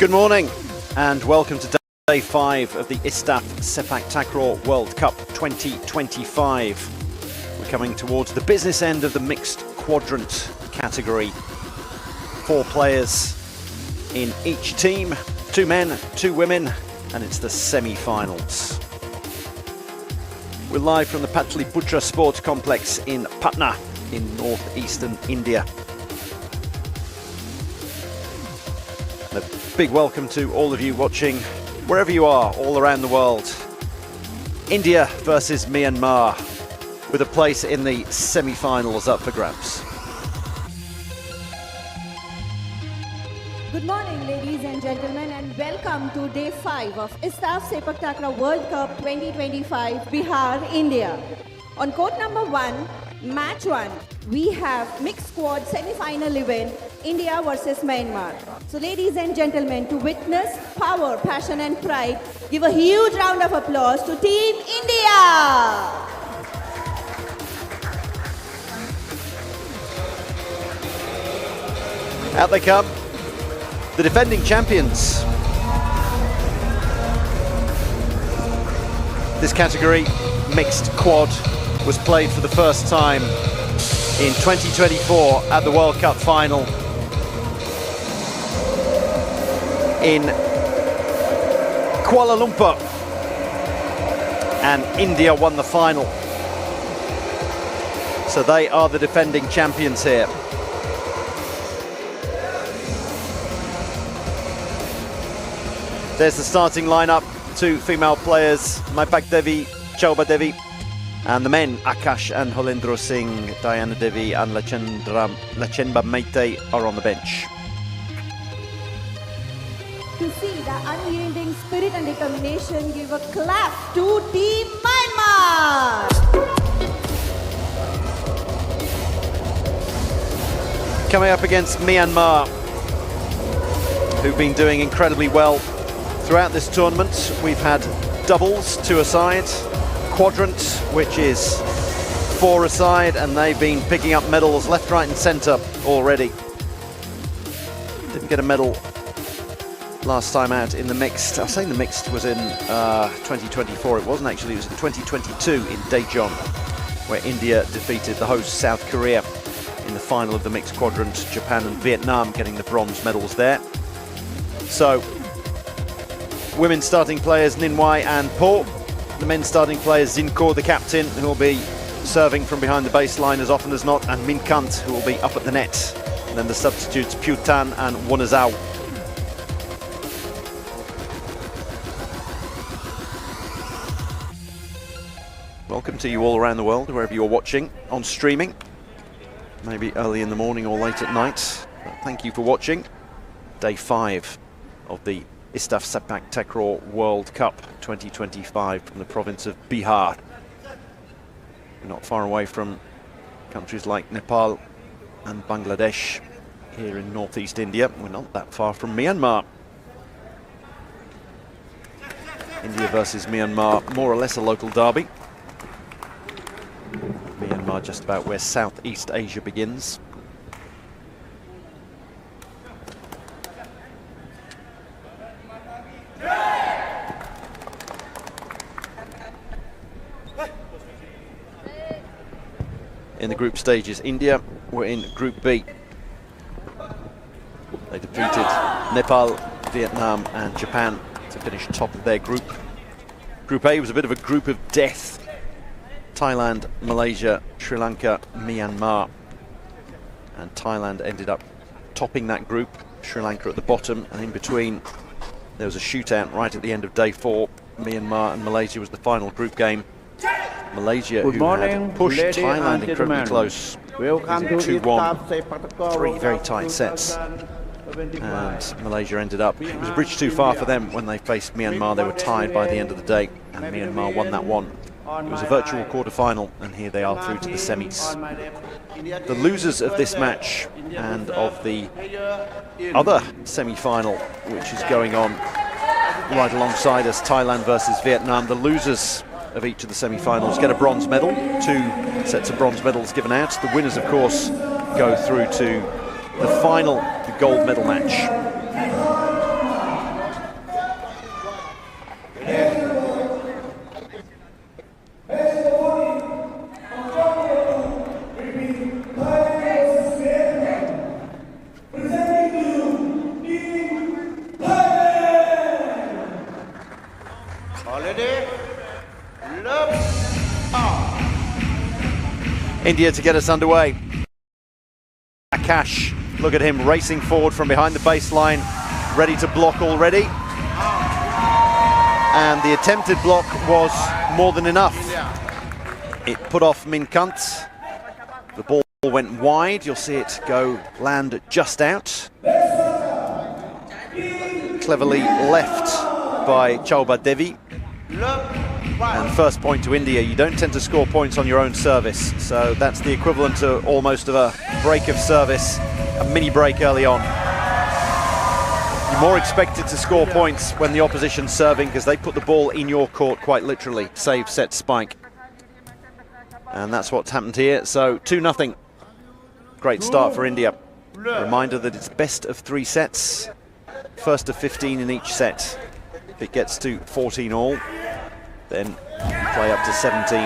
Good morning and welcome to Day 5 of the ISTAF Sepaktakraw World Cup 2025. We're coming towards the business end of the mixed quadrant category. 4 players in each team, 2 men, 2 women, and it's the semi-finals. We're live from the Patlipurna Sports Complex in Patna in northeastern India. And a big welcome to all of you watching wherever you are, all around the world. India versus Myanmar, with a place in the semi-finals up for grabs. Good morning, ladies and gentlemen, and welcome to Day 5 of ISTAF Sepaktakraw World Cup 2025, Bihar, India. On court number 1, match 1, we have mixed squad semi-final event, India versus Myanmar. So ladies and gentlemen, to witness power, passion and pride, give a huge round of applause to Team India! Out they come, the defending champions. This category, mixed quad, was played for the first time in 2024 at the World Cup final in Kuala Lumpur, and India won the final. So they are the defending champions here. There's the starting lineup: 2 female players, Maipak Devi, Chauba Devi, and the men, Akash and Holendra Singh, Diana Devi and Lachenba Meite are on the bench. To see the unyielding spirit and determination, give a clap to Team Myanmar! Coming up against Myanmar, who've been doing incredibly well throughout this tournament. We've had doubles, 2-a-side, quadrant, which is 4-a-side, and they've been picking up medals left, right and centre already. Didn't get a medal last time out in the mixed. I was saying the mixed was in 2024. It wasn't actually, it was in 2022 in Daejeon, where India defeated the host South Korea in the final of the mixed quadrant. Japan and Vietnam getting the bronze medals there. So, women's starting players Ninwai and Po. The men's starting players Zinko, the captain, who will be serving from behind the baseline as often as not, and Minkant, who will be up at the net. And then the substitutes Putan and Wonazao. Welcome to you all around the world, wherever you're watching on streaming. Maybe early in the morning or late at night. But thank you for watching. Day 5 of the ISTAF Sepaktakraw World Cup 2025 from the province of Bihar. We're not far away from countries like Nepal and Bangladesh here in northeast India. We're not that far from Myanmar. India versus Myanmar, more or less a local derby. Myanmar just about where Southeast Asia begins. In the group stages, India were in Group B. They defeated Nepal, Vietnam and Japan to finish top of their group. Group A was a bit of a group of death. Thailand, Malaysia, Sri Lanka, Myanmar. And Thailand ended up topping that group, Sri Lanka at the bottom, and in between there was a shootout right at the end of Day 4. Myanmar and Malaysia was the final group game. Malaysia, who had pushed Thailand incredibly close, 2-1, 3 very tight sets, and Malaysia ended up, it was a bridge too far for them when they faced Myanmar. They were tied by the end of the day, and Myanmar won that one. It was a virtual quarter-final, and here they are through to the semis. The losers of this match and of the other semi-final, which is going on right alongside us, Thailand versus Vietnam, the losers of each of the semi-finals get a bronze medal. 2 sets of bronze medals given out. The winners, of course, go through to the final, the gold medal match. India to get us underway. Akash, look at him racing forward from behind the baseline, ready to block already. And the attempted block was more than enough. It put off Minkant. The ball went wide. You'll see it land just out. Cleverly left by Chauba Devi. And first point to India. You don't tend to score points on your own service, so that's the equivalent to almost of a break of service, a mini break early on. You're more expected to score points when the opposition's serving, because they put the ball in your court quite literally, save, set, spike. And that's what's happened here. So 2-0. Great start for India. Reminder that it's best of 3 sets, first of 15 in each set. If it gets to 14 all, then play up to 17.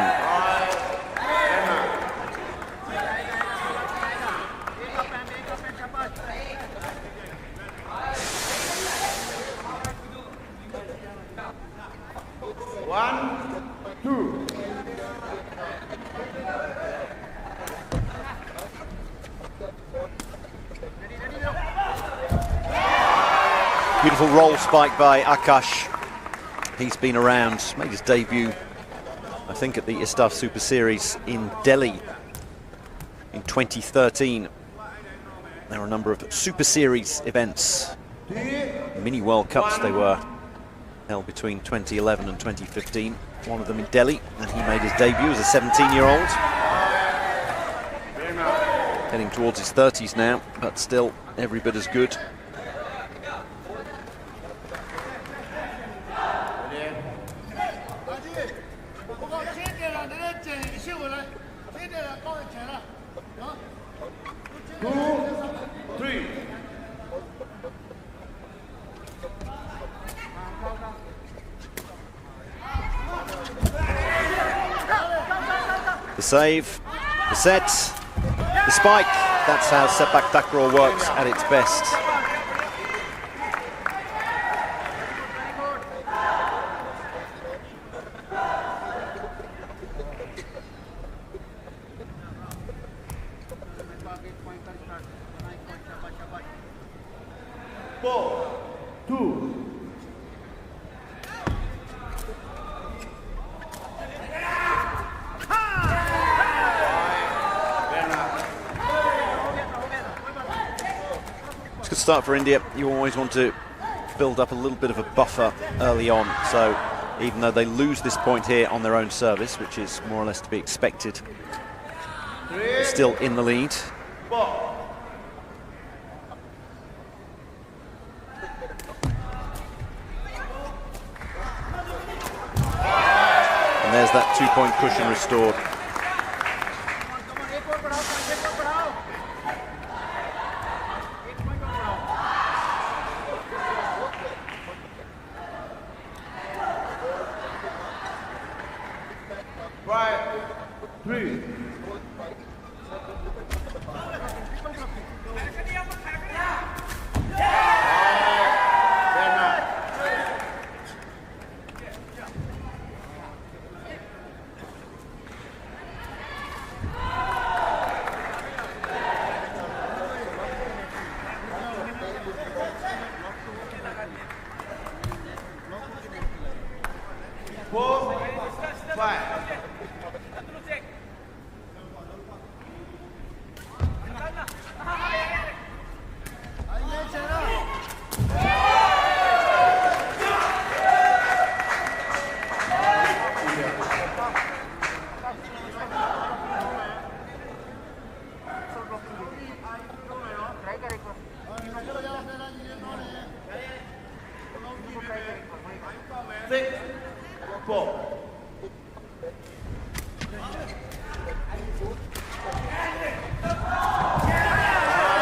Beautiful roll spike by Akash. He's been around, made his debut, I think, at the ISTAF Super Series in Delhi in 2013. There were a number of Super Series events, mini World Cups they were, held between 2011 and 2015. One of them in Delhi, and he made his debut as a 17-year-old. Heading towards his 30s now, but still every bit as good. The save, the set, the spike. That's how Sepaktakraw works at its best. Good start for India. You always want to build up a little bit of a buffer early on, so even though they lose this point here on their own service, which is more or less to be expected, they're still in the lead. And there's that 2-point cushion restored.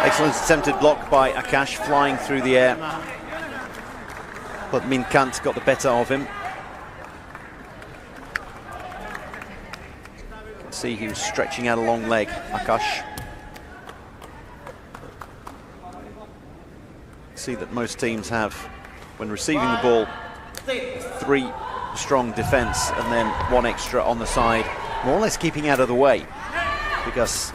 Excellent attempted block by Akash, flying through the air. But Minkant got the better of him. See, he was stretching out a long leg, Akash. See that most teams have, when receiving the ball, 3 strong defence and then 1 extra on the side, more or less keeping out of the way. because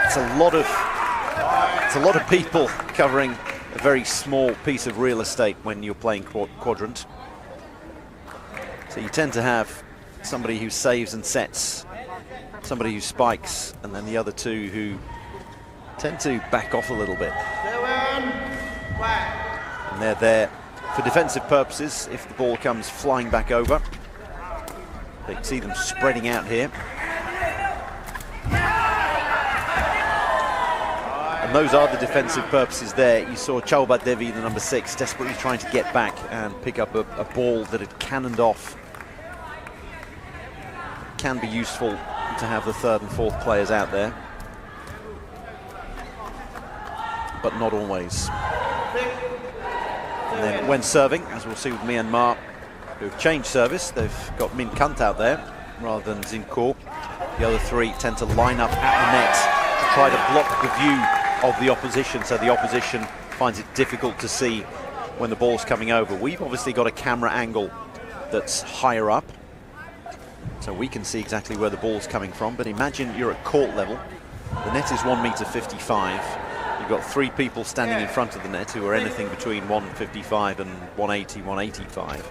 it's a lot of people covering a very small piece of real estate when you're playing Quadrant. So you tend to have somebody who saves and sets, somebody who spikes, and then the other two who tend to back off a little bit. And they're there for defensive purposes if the ball comes flying back over. You can see them spreading out here. And those are the defensive purposes there. You saw Chauba Devi, the number 6, desperately trying to get back and pick up a ball that had cannoned off. Can be useful to have the 3rd and 4th players out there, but not always. And then when serving, as we'll see with Myanmar, who've changed service, they've got Min Kant out there rather than Zinko. The other 3 tend to line up at the net to try to block the view of the opposition, so the opposition finds it difficult to see when the ball's coming over. We've obviously got a camera angle that's higher up, so we can see exactly where the ball's coming from, but imagine you're at court level. The net is 1.55 meters. You've got 3 people standing in front of the net who are anything between 1.55 and 1.80, 1.85.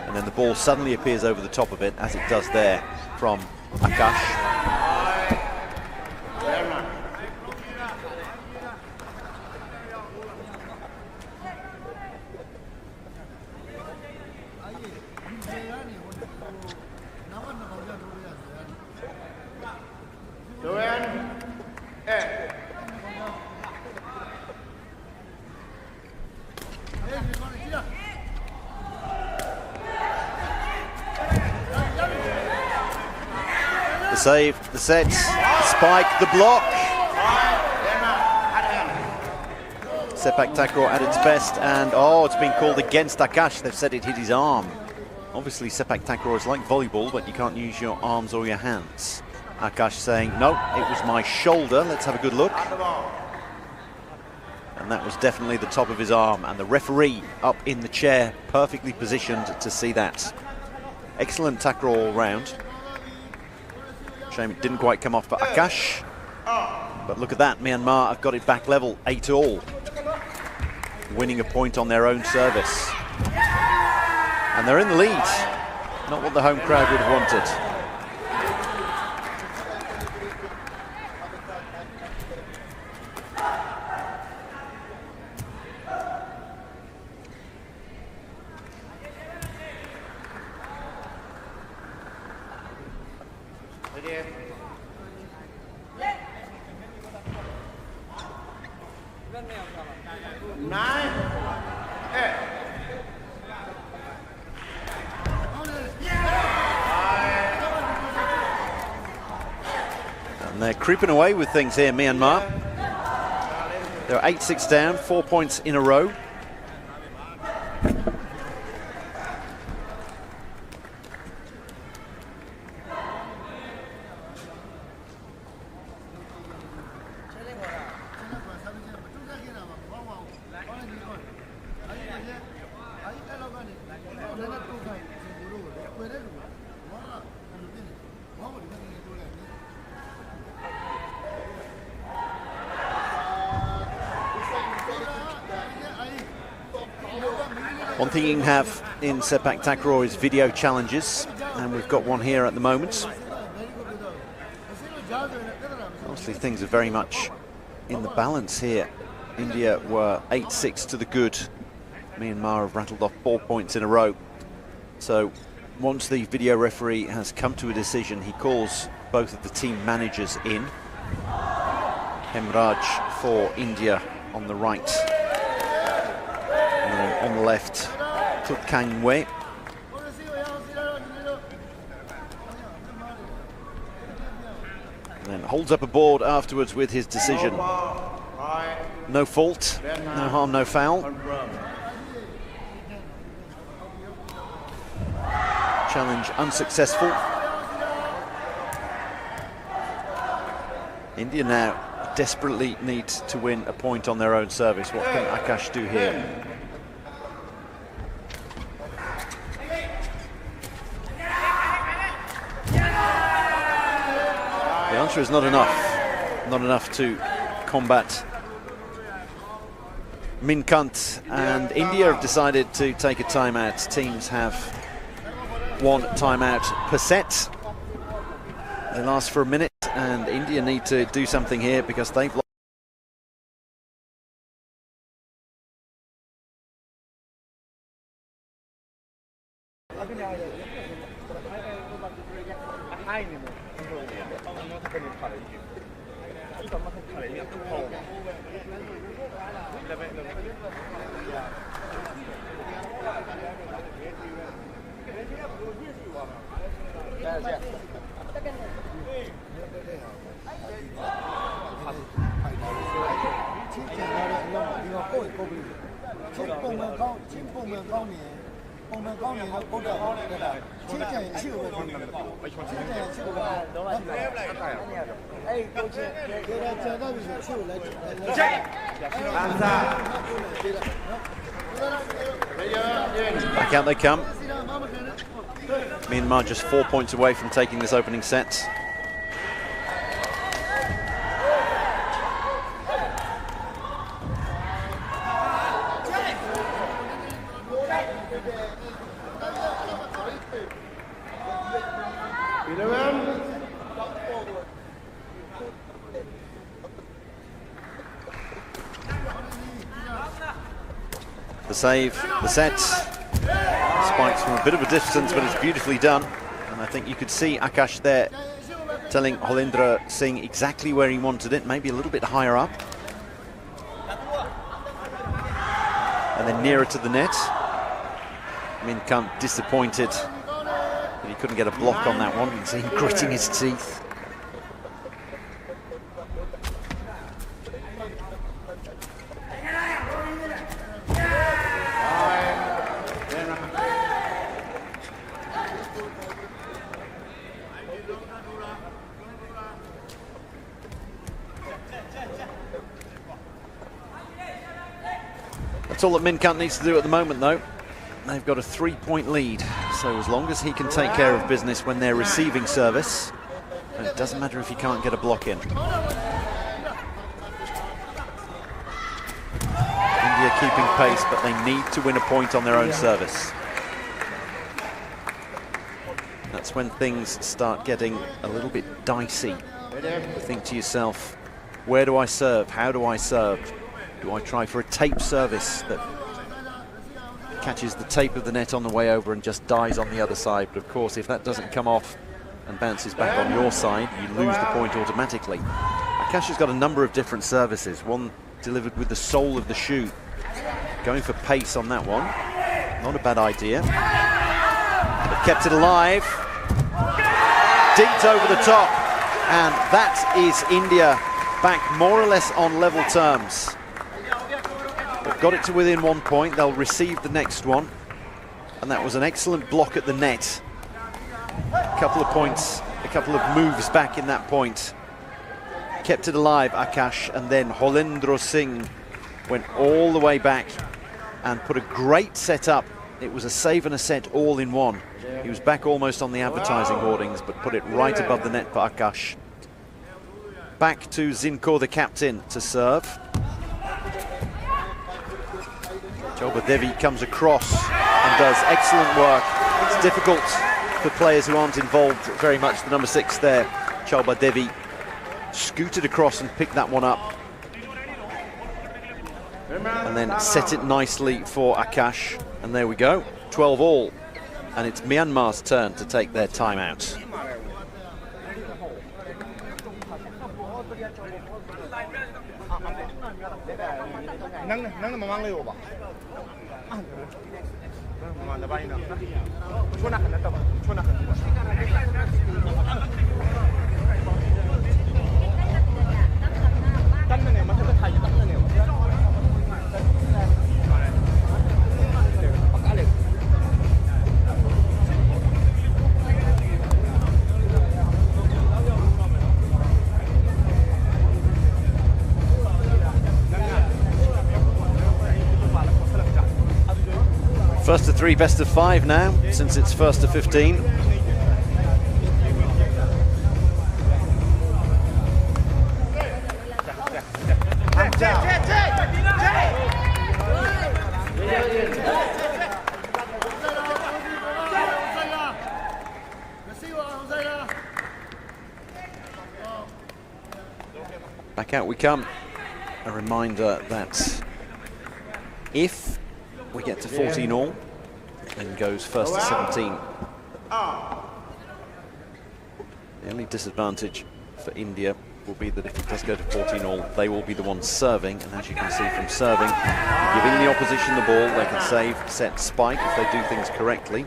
And then the ball suddenly appears over the top of it, as it does there from Akash. The save, the sets, the spike, the block. Sepaktakraw at its best, and oh, it's been called against Akash. They've said it hit his arm. Obviously Sepaktakraw is like volleyball, but you can't use your arms or your hands. Akash saying, no, it was my shoulder. Let's have a good look. And that was definitely the top of his arm, and the referee up in the chair, perfectly positioned to see that. Excellent tackle all round. Shame it didn't quite come off for Akash. But look at that, Myanmar have got it back level, 8-all. Winning a point on their own service. And they're in the lead. Not what the home crowd would have wanted. And they're creeping away with things here, Myanmar. They're 8-6 down, 4 points in a row. One thing you can have in Sepaktakraw is video challenges, and we've got one here at the moment. Obviously things are very much in the balance here. India were 8-6 to the good. Myanmar have rattled off 4 points in a row. So once the video referee has come to a decision, he calls both of the team managers in. Hemraj for India on the right. On the left, Tutkangwe. And then holds up a board afterwards with his decision. No fault, no harm, no foul. Challenge unsuccessful. India now desperately need to win a point on their own service. What can Akash do here? The puncher is not enough. Not enough to combat Minkant, and India have decided to take a timeout. Teams have 1 timeout per set. They last for a minute, and India need to do something here because they've lost. Back out they come. Myanmar just 4 points away from taking this opening set. The save, the set, spikes from a bit of a distance, but it's beautifully done. And I think you could see Akash there telling Holendra Singh exactly where he wanted it, maybe a little bit higher up. And then nearer to the net. Minkant disappointed that he couldn't get a block on that one. You can see him gritting his teeth. That's all that Minkant needs to do at the moment, though. They've got a 3-point lead, so as long as he can take care of business when they're receiving service, and it doesn't matter if he can't get a block in. India keeping pace, but they need to win a point on their own service. That's when things start getting a little bit dicey. You think to yourself, where do I serve? How do I serve? Do I try for a tape service that catches the tape of the net on the way over and just dies on the other side? But of course, if that doesn't come off and bounces back on your side, you lose the point automatically. Akash has got a number of different services. One delivered with the sole of the shoe. Going for pace on that one. Not a bad idea. But kept it alive. Dinked over the top. And that is India back more or less on level terms. They've got it to within 1 point. They'll receive the next one. And that was an excellent block at the net. A couple of points, a couple of moves back in that point. Kept it alive, Akash, and then Holendra Singh went all the way back and put a great set up. It was a save and a set all in one. He was back almost on the advertising hoardings, but put it right above the net for Akash. Back to Zinko, the captain, to serve. Chobha Devi comes across and does excellent work. It's difficult for players who aren't involved very much. The number 6 there, Chobha Devi, scooted across and picked that one up. And then set it nicely for Akash. And there we go, 12 all. And it's Myanmar's turn to take their timeout. First to 3, best of 5 now, since it's first to 15. Back out we come. A reminder that if we get to 14 all, then goes first to 17. The only disadvantage for India will be that if it does go to 14 all, they will be the ones serving, and as you can see from serving, giving the opposition the ball, they can save, set, spike if they do things correctly.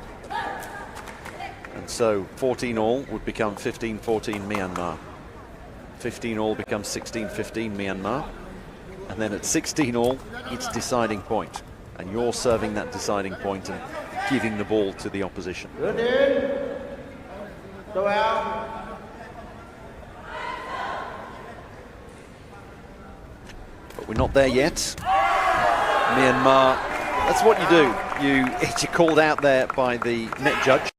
And so 14 all would become 15-14 Myanmar. 15 all becomes 16-15 Myanmar. And then at 16 all, it's deciding point. And you're serving that deciding point and giving the ball to the opposition. Good in. Go out. But we're not there yet. Myanmar, that's what you do. You're called out there by the net judge.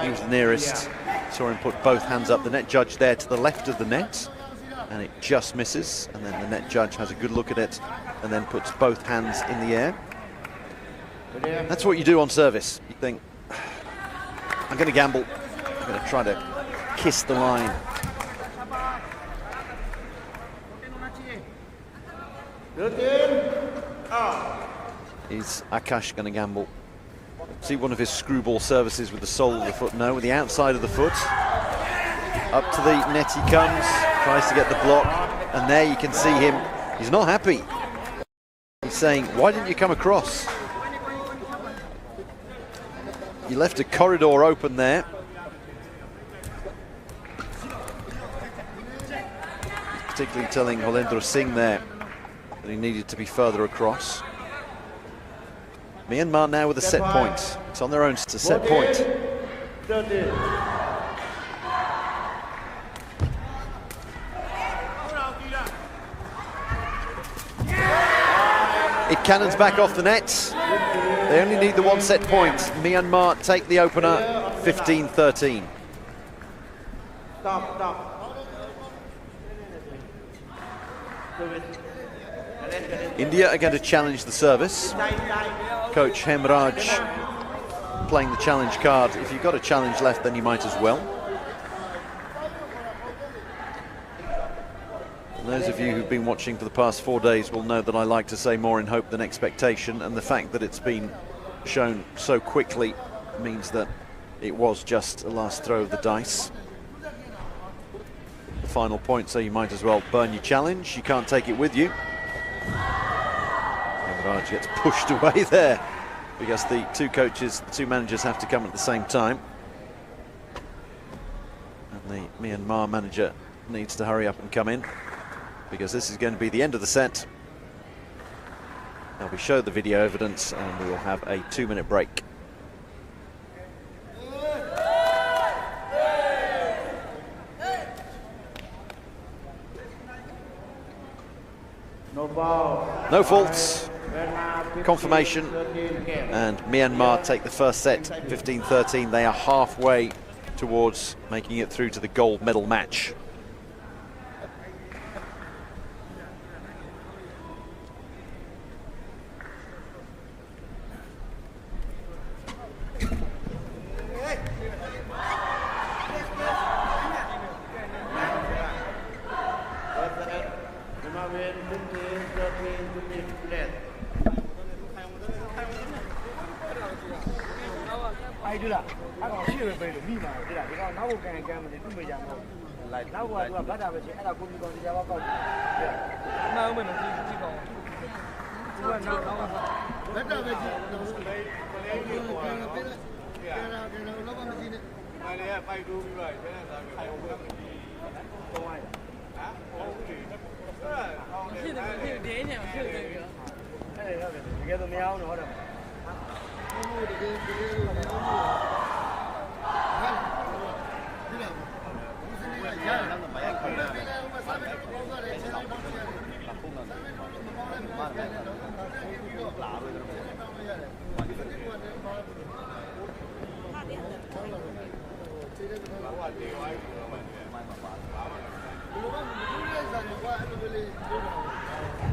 He was the nearest. Saw him put both hands up. The net judge there to the left of the net, and it just misses. And then the net judge has a good look at it and then puts both hands in the air. That's what you do on service. You think, I'm going to gamble. I'm going to try to kiss the line. Is Akash going to gamble? See one of his screwball services with the sole of the foot? No, with the outside of the foot. Up to the net he comes, tries to get the block, and there you can see him. He's not happy. He's saying, why didn't you come across? You left a corridor open there. He's particularly telling Holendra Singh there that he needed to be further across. Myanmar now with a set point. It's on their own to set point. It cannons back off the net. They only need the one set point. Myanmar take the opener, 15-13. Stop. India are going to challenge the service. Coach Hemraj playing the challenge card. If you've got a challenge left, then you might as well. And those of you who've been watching for the past 4 days will know that I like to say more in hope than expectation, and the fact that it's been shown so quickly means that it was just a last throw of the dice. The final point, so you might as well burn your challenge. You can't take it with you. Raj gets pushed away there because the two coaches, the two managers have to come at the same time. And the Myanmar manager needs to hurry up and come in because this is going to be the end of the set. Now we show the video evidence and we will have a 2-minute break. No ball. No faults. Confirmation, and Myanmar take the first set 15-13. They are halfway towards making it through to the gold medal match.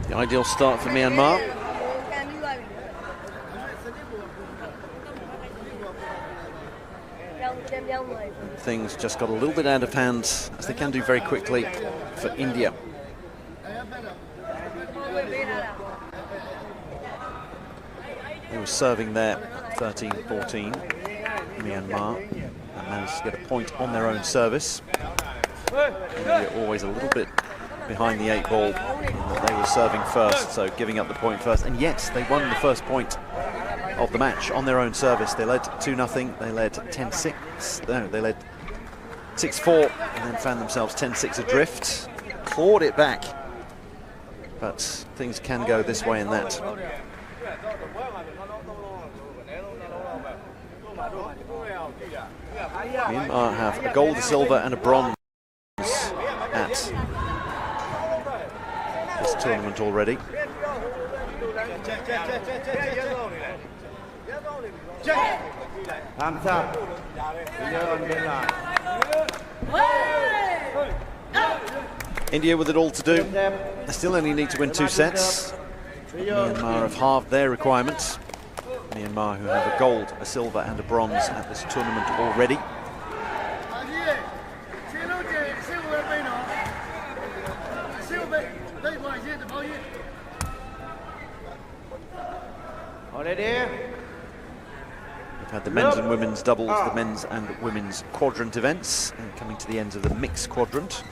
The ideal start for Myanmar. Things just got a little bit out of hand, as they can do very quickly for India. They were serving there 13-14, Myanmar, and managed to get a point on their own service. India always a little bit behind the 8 ball in that they were serving first, so giving up the point first. And yet they won the first point of the match on their own service. They led 2-0, they led 10-6, no, they led 6-4, and then found themselves 10-6 adrift, clawed it back. But things can go this way and that. Myanmar have a gold, a silver and a bronze at this tournament already. Time's up. India with it all to do. They still only need to win 2 sets. Myanmar have halved their requirements. Myanmar, who have a gold, a silver and a bronze at this tournament already. We've had the men's and women's doubles, the men's and women's quadrant events, and coming to the ends of the mixed quadrant.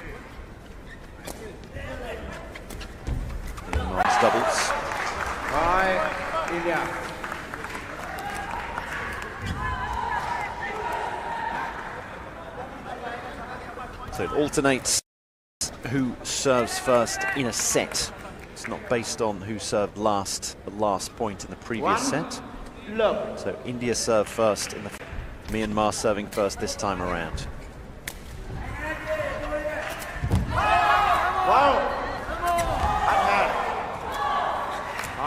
Myanmar's doubles. India. So it alternates who serves first in a set. It's not based on who served last, the last point in the previous set. So India serve first in the Myanmar serving first this time around.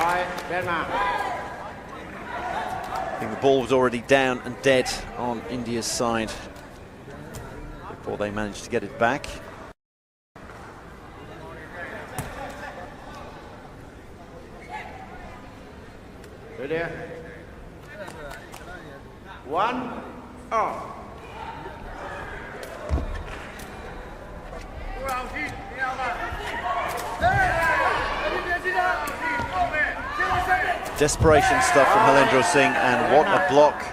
I think the ball was already down and dead on India's side before they managed to get it back. Ready? 1 off. Desperation stuff from Halendra Singh, and what a block.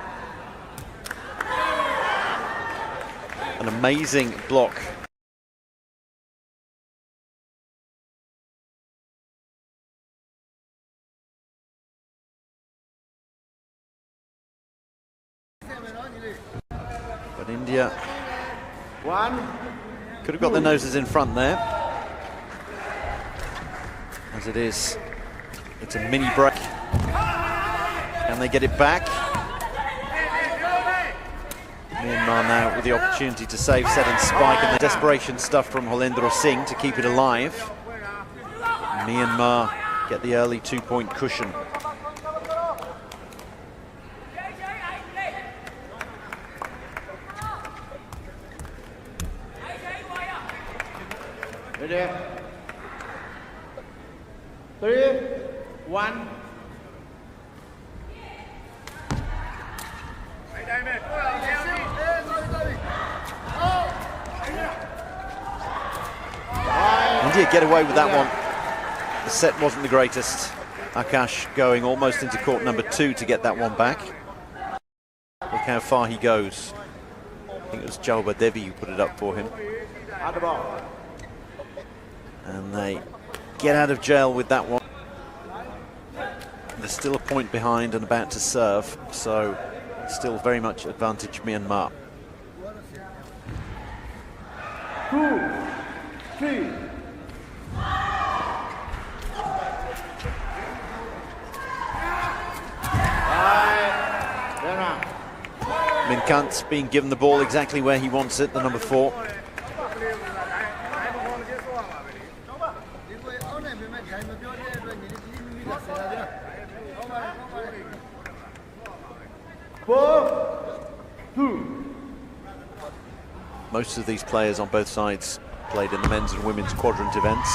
An amazing block. But India could have got their noses in front there. As it is, it's a mini break. And they get it back. Myanmar now with the opportunity to save, set and spike, and the desperation stuff from Halendra Singh to keep it alive. Myanmar get the early 2-point cushion. Ready? 3, 1. India get away with that one. The set wasn't the greatest. Akash going almost into court number 2 to get that one back. Look how far he goes. I think it was Jalba Devi who put it up for him. And they get out of jail with that one. They're still a point behind and about to serve, so still very much advantage Myanmar. 2, 3. Minkant's being given the ball exactly where he wants it, the number 4. Most of these players on both sides played in the men's and women's quadrant events.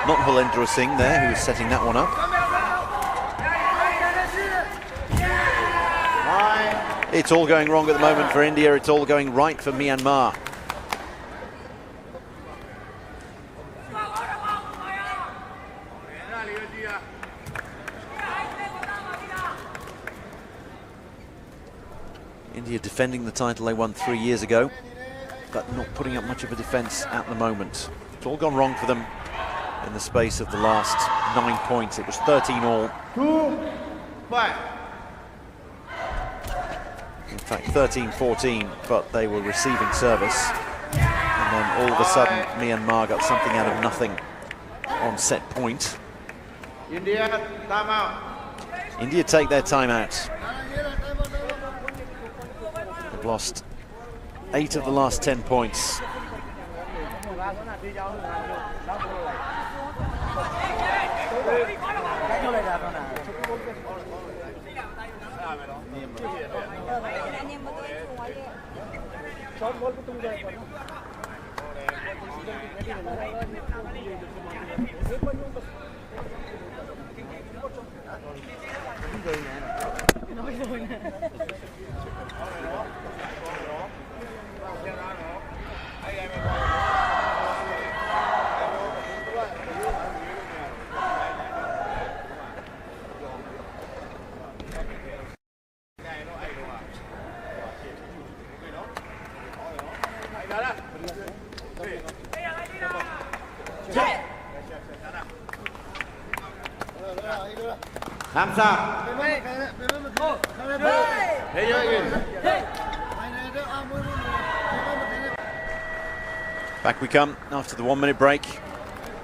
Not Halendra Singh there, who was setting that one up. It's all going wrong at the moment for India. It's all going right for Myanmar. India defending the title they won 3 years ago, but not putting up much of a defence at the moment. It's all gone wrong for them in the space of the last 9 points. It was 13 all. 2-5. In fact, 13-14, but they were receiving service. And then all of a sudden, Myanmar got something out of nothing on set point. India, time out. India take their time out. They've lost 8 of the last 10 points. Hands up. Hey, Back we come after the 1 minute break.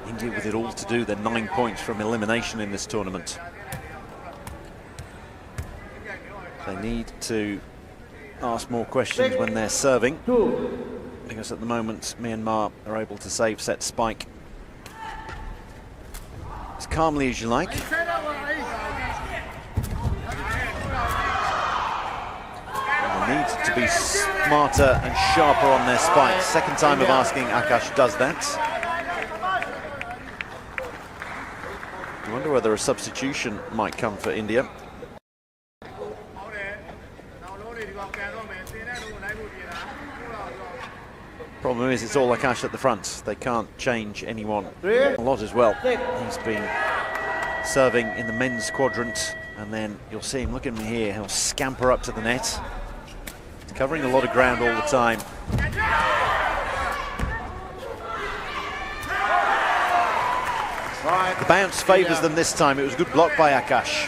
India with it all to do. They're 9 points from elimination in this tournament. They need to ask more questions when they're serving, because at the moment Myanmar are able to save set spike as calmly as you like. And they need to be smarter and sharper on their spikes. Second time of asking, Akash does that. I wonder whether a substitution might come for India. Problem is, it's all Akash at the front. They can't change anyone a lot as well. He's been serving in the men's quadrant, and then you'll see him, look at him here, he'll scamper up to the net. He's covering a lot of ground all the time. The bounce favours them this time. It was a good block by Akash.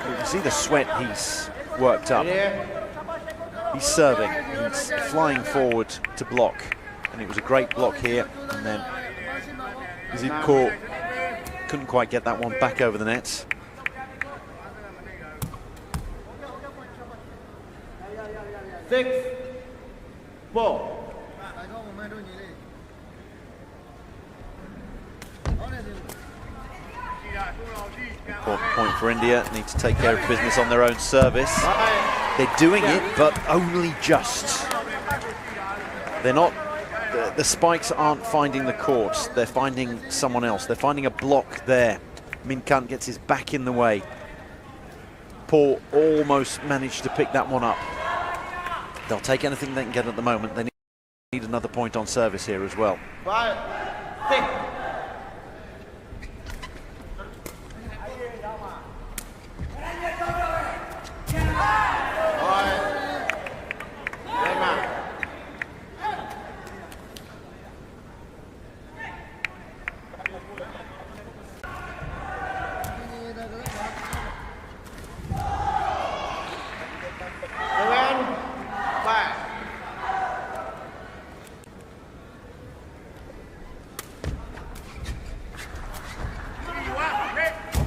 You can see the sweat he's worked up. He's serving, he's flying forward to block. And it was a great block here, and then Zipko couldn't quite get that one back over the net. Six, 4. Important point for India. Need to take care of business on their own service. They're doing it, but only just. They're not. The spikes aren't finding the court, they're finding someone else. They're finding a block there. Min Kant gets his back in the way. Paul almost managed to pick that one up. They'll take anything they can get at the moment. They need another point on service here as well. 5, 6.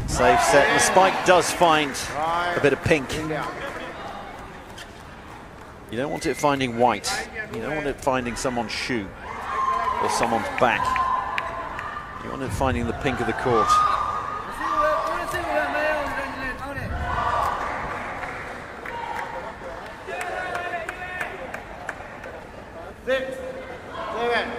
Safe set, and the spike does find a bit of pink. You don't want it finding white. You don't want it finding someone's shoe or someone's back. You want it finding the pink of the court. Six, 7.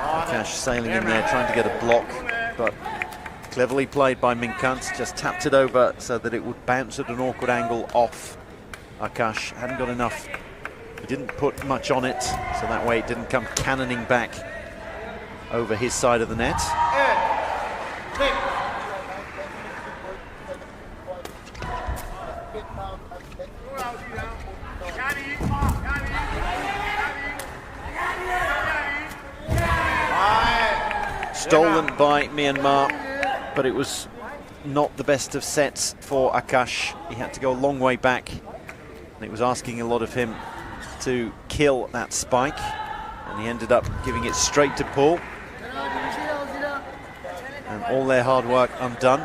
Akash sailing in there, trying to get a block, but cleverly played by Min Kant. Just tapped it over so that it would bounce at an awkward angle off Akash. Hadn't got enough. He didn't put much on it, so that way it didn't come cannoning back over his side of the net. 6. Stolen by Myanmar, but it was not the best of sets for Akash. He had to go a long way back, and it was asking a lot of him to kill that spike, and he ended up giving it straight to Paul, and all their hard work undone.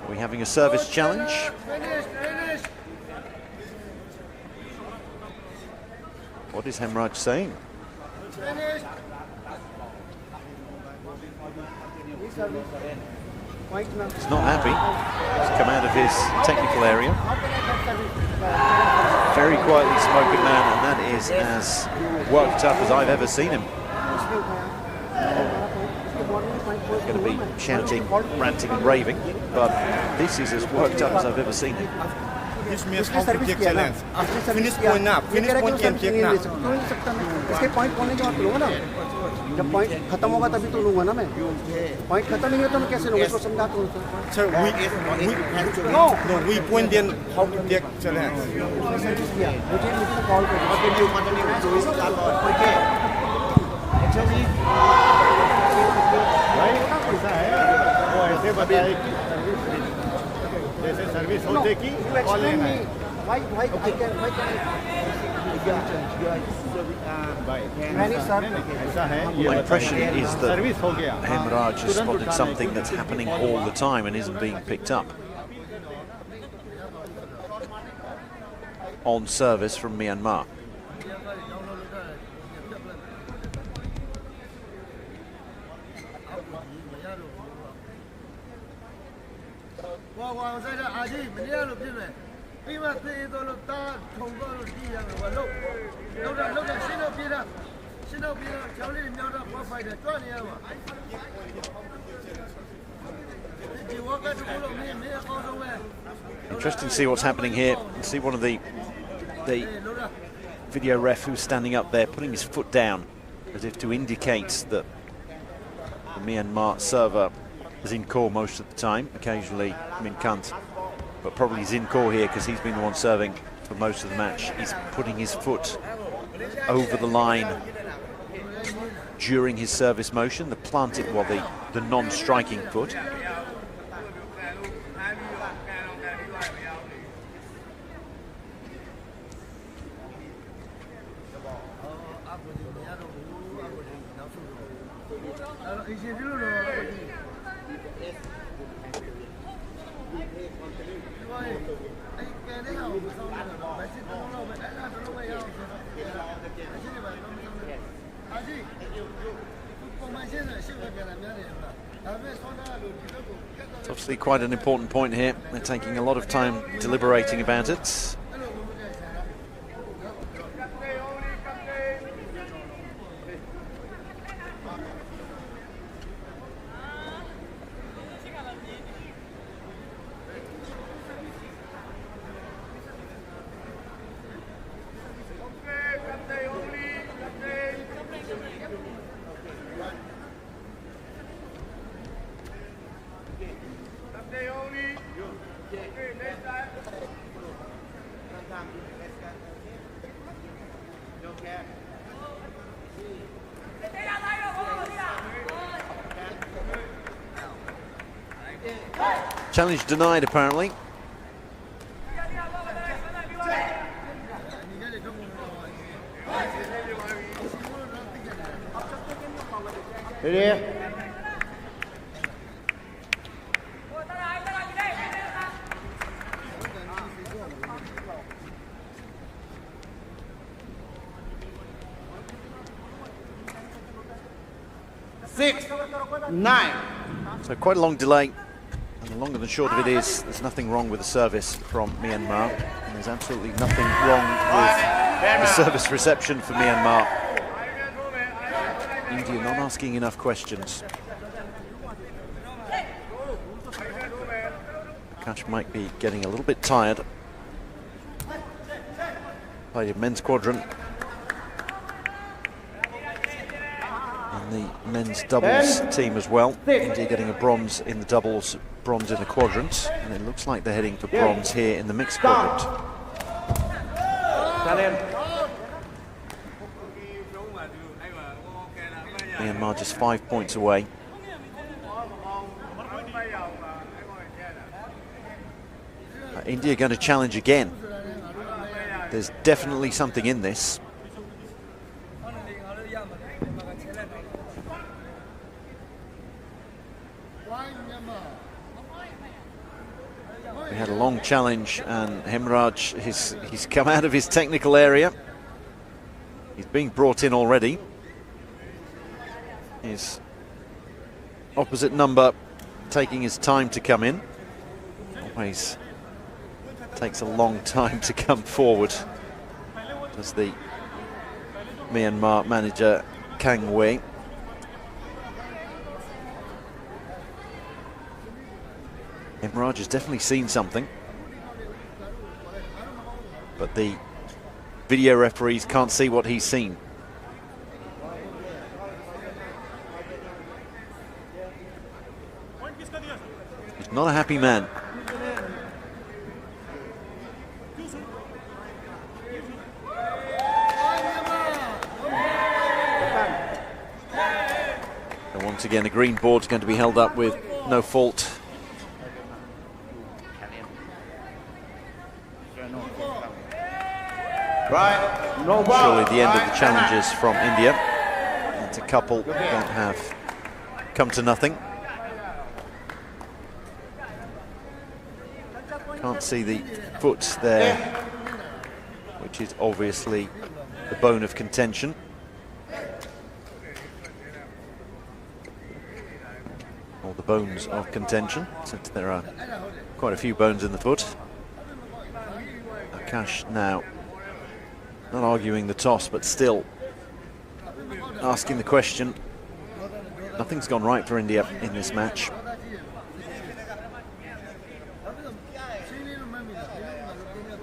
Are we having a service challenge? What is Hemraj saying? He's not happy. He's come out of his technical area. Very quietly spoken man, and that is as worked up as I've ever seen him. Going to be shouting, ranting and raving, but this is as worked up as I've ever seen him. This means how to take challenge. Finish point now. Finish point can take now. इसके point खोलने के बाद लूँगा ना, जब point खत्म होगा तभी तो लूँगा ना मैं, पॉइंट खत्म नहीं होता मैं कैसे लूँगा, इसको समझा तो Sir, we point then how to take challenge. मुझे तो कॉल कर ऐसा है वो ऐसे बताए जैसे सर्विस होते कि कॉल लेना है My impression is that Hemraj has spotted something that's happening all the time and isn't being picked up. On service from Myanmar. Interesting to see what's happening here. You see one of the video ref who's standing up there putting his foot down as if to indicate that the Myanmar server is in core most of the time, occasionally Min Kant, but probably he's in core here because he's been the one serving for most of the match. He's putting his foot over the line during his service motion, the planted, well, the non-striking foot. It's obviously quite an important point here. They're taking a lot of time deliberating about it. Challenge denied, apparently. Ready? Six, 9. So quite a long delay. And the longer than short of it is, there's nothing wrong with the service from Myanmar. And there's absolutely nothing wrong with the service reception for Myanmar. India not asking enough questions. Akash might be getting a little bit tired. played in men's quadrant. And the men's doubles team as well. India getting a bronze in the doubles, bronze in the quadrant. And it looks like they're heading for bronze here in the mixed quadrant. Myanmar just 5 points away. India going to challenge again. There's definitely something in this. We had a long challenge, and Hemraj, he's come out of his technical area. He's being brought in already. His opposite number taking his time to come in. Always takes a long time to come forward, does the Myanmar manager Kang Wei. Hemraj has definitely seen something, but the video referees can't see what he's seen. He's not a happy man. And once again, a green board's going to be held up with no fault. Right, no ball. Surely the end of the challenges from India. It's a couple that have come to nothing. Can't see the foot there, which is obviously the bone of contention. Or the bones of contention, since there are quite a few bones in the foot. Akash now not arguing the toss, but still asking the question. Nothing's gone right for India in this match.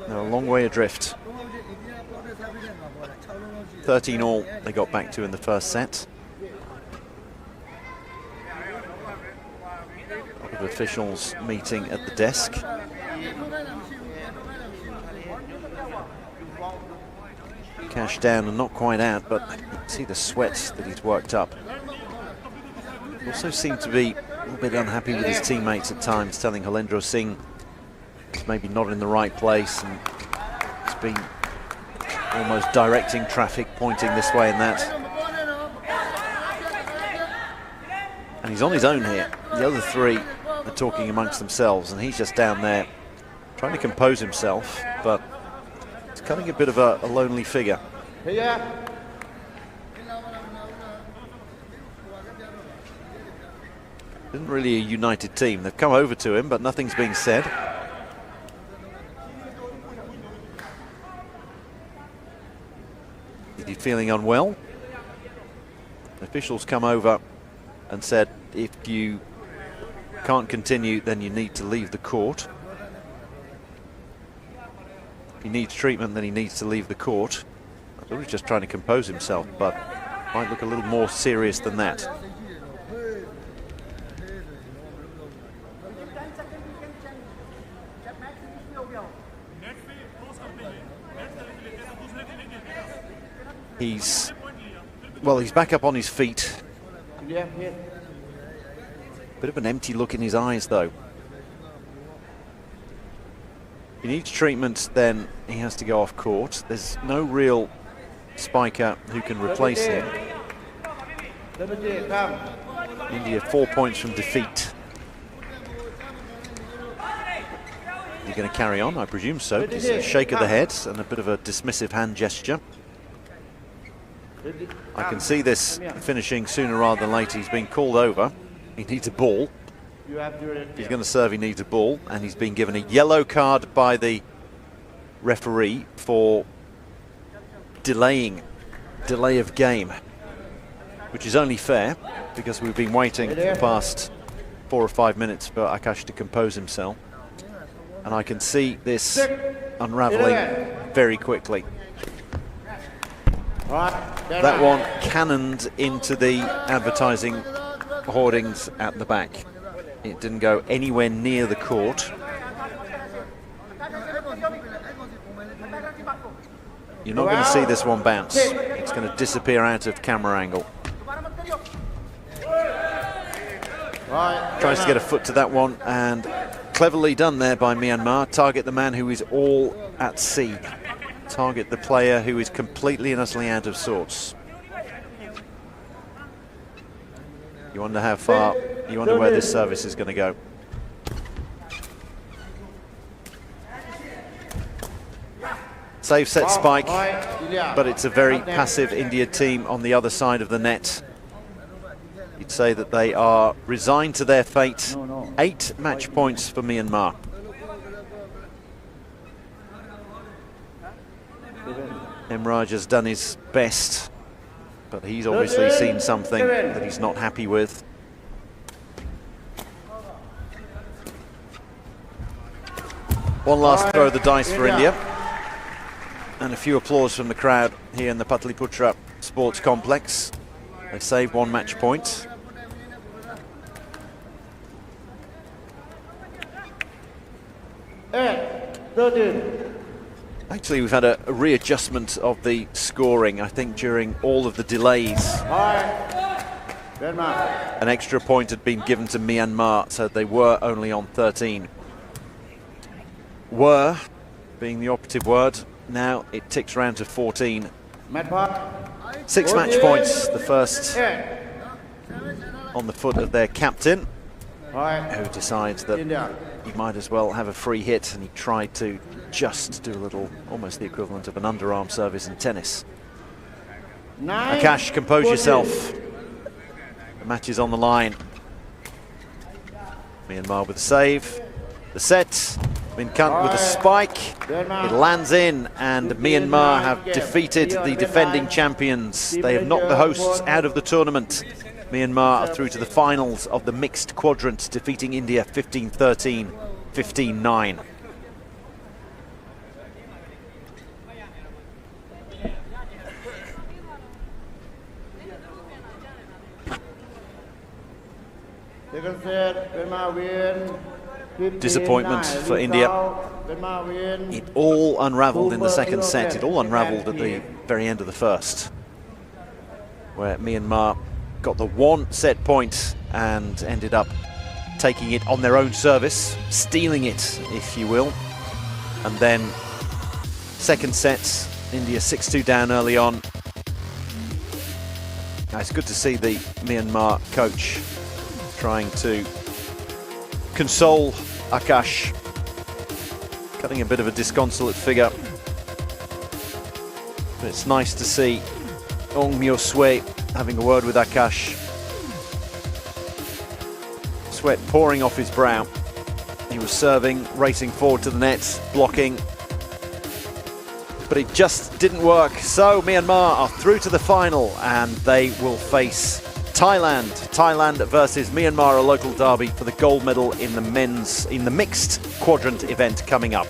They're a long way adrift. 13 all they got back to in the first set. A lot of officials meeting at the desk. Cash down and not quite out, but you can see the sweat that he's worked up. Also seemed to be a little bit unhappy with his teammates at times, telling Halendra Singh he's maybe not in the right place, and he's been almost directing traffic, pointing this way and that. And he's on his own here. The other three are talking amongst themselves, and he's just down there trying to compose himself, but it's becoming a bit of a lonely figure. Isn't really a united team. They've come over to him, but nothing's being said. Is he feeling unwell? Officials come over and said, if you can't continue, then you need to leave the court. If he needs treatment, then he needs to leave the court. I thought he was just trying to compose himself, but might look a little more serious than that. He's back up on his feet. Bit of an empty look in his eyes, though. If he needs treatment, then he has to go off court. There's no real spiker who can replace him. India 4 points from defeat. You're going to carry on? I presume so. It's a shake of the head and a bit of a dismissive hand gesture. I can see this finishing sooner rather than later. He's been called over. He needs a ball. He's going to serve, he needs a ball, and he's been given a yellow card by the referee for delay of game, which is only fair because we've been waiting for the past 4 or 5 minutes for Akash to compose himself, and I can see this unraveling very quickly. That one cannoned into the advertising hoardings at the back. It didn't go anywhere near the court. You're not going to see this one bounce. It's going to disappear out of camera angle. Tries to get a foot to that one, and cleverly done there by Myanmar. Target the man who is all at sea. Target the player who is completely and utterly out of sorts. You wonder how far, you wonder where this service is going to go. Save set spike, but it's a very passive India team on the other side of the net. You'd say that they are resigned to their fate. 8 match points for Myanmar. Emraj has done his best, but he's obviously seen something that he's not happy with. One last throw of the dice for India. And a few applause from the crowd here in the Patlipurna Sports Complex. They saved 1 match point. Actually, we've had a readjustment of the scoring, I think, during all of the delays. An extra point had been given to Myanmar, so they were only on 13. Were being the operative word. Now it ticks round to 14. 6 match points, the first on the foot of their captain, who decides that he might as well have a free hit, and he tried to just do a little, almost the equivalent of an underarm service in tennis. Akash, compose yourself. The match is on the line. Myanmar with a save. The set. Minkant with a spike. It lands in, and Myanmar have defeated the defending champions. They have knocked the hosts out of the tournament. Myanmar are through to the finals of the mixed quadrant, defeating India 15-13, 15-9. Disappointment for India. It all unravelled in the second set. It all unravelled at the very end of the first, where Myanmar got the 1 set point and ended up taking it on their own service, stealing it, if you will. And then second set, India 6-2 down early on. Now, it's good to see the Myanmar coach trying to console Akash, cutting a bit of a disconsolate figure. But it's nice to see Ong Myo Swe having a word with Akash. Sweat pouring off his brow. He was serving, racing forward to the net, blocking. But it just didn't work. So Myanmar are through to the final, and they will face Thailand. Thailand versus Myanmar, a local derby for the gold medal in the mixed quadrant event coming up.